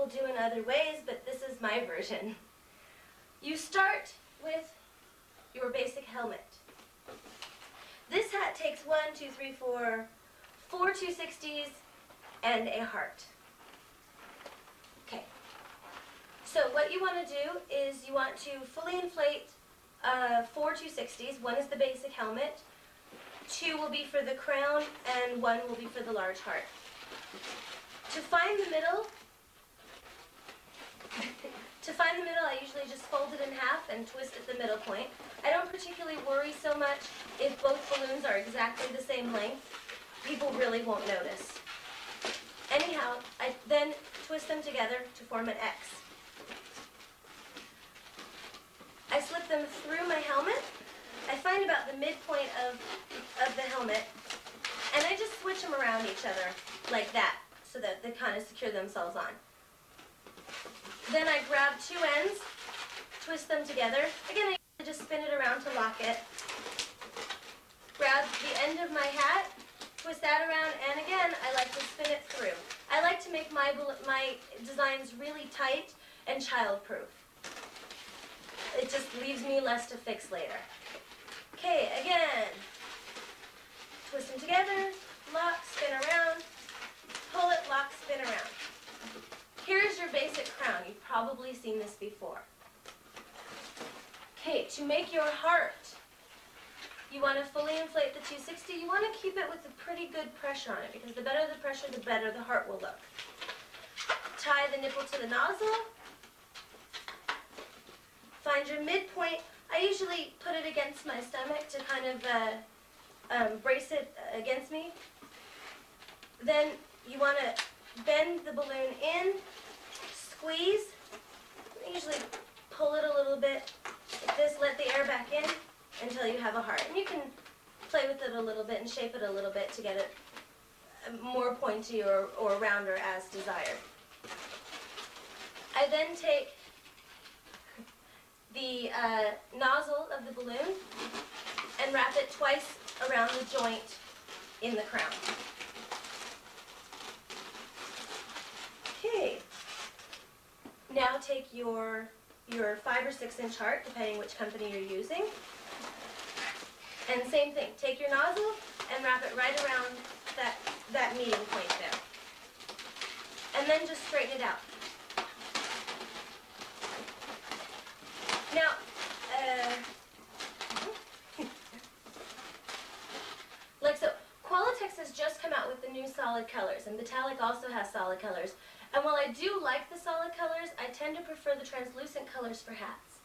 people do in other ways, but this is my version. You start with your basic helmet. This hat takes 4 260s and a heart. Okay. So what you want to do is you want to fully inflate 4 260s. One is the basic helmet, 2 will be for the crown, and 1 will be for the large heart. To find the middle, I usually just fold it in half and twist at the middle point. I don't particularly worry so much if both balloons are exactly the same length. People really won't notice. Anyhow, I then twist them together to form an X. I slip them through my helmet. I find about the midpoint of the helmet, and I just switch them around each other like that so that they kind of secure themselves on. Then I grab 2 ends, twist them together. Again, I just spin it around to lock it. Grab the end of my hat, twist that around, and again, I like to spin it through. I like to make my designs really tight and childproof. It just leaves me less to fix later. Okay, again, twist them together, lock, spin around, pull it, lock, spin around. Here's your basic crown. You've probably seen this before. Okay, to make your heart, you want to fully inflate the 260. You want to keep it with a pretty good pressure on it, because the better the pressure, the better the heart will look. Tie the nipple to the nozzle. Find your midpoint. I usually put it against my stomach to kind of brace it against me. Then you want to bend the balloon in, squeeze, usually pull it a little bit like this, let the air back in until you have a heart. And you can play with it a little bit and shape it a little bit to get it more pointy or rounder as desired. I then take the nozzle of the balloon and wrap it twice around the joint in the crown. Okay. Now take your 5 or 6 inch heart, depending which company you're using. And same thing, take your nozzle and wrap it right around that meeting point there. And then just straighten it out. Now, like so, Qualitex has just come out with the new solid colors, and Metallic also has solid colors. And while I do like the solid colors, I tend to prefer the translucent colors for hats.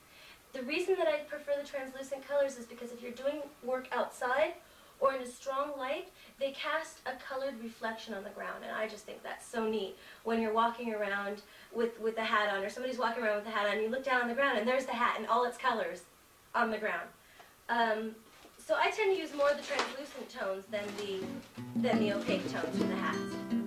The reason that I prefer the translucent colors is because if you're doing work outside or in a strong light, they cast a colored reflection on the ground, and I just think that's so neat when you're walking around with the hat on, or somebody's walking around with the hat on, you look down on the ground and there's the hat and all its colors on the ground. So I tend to use more of the translucent tones than the opaque tones for the hats.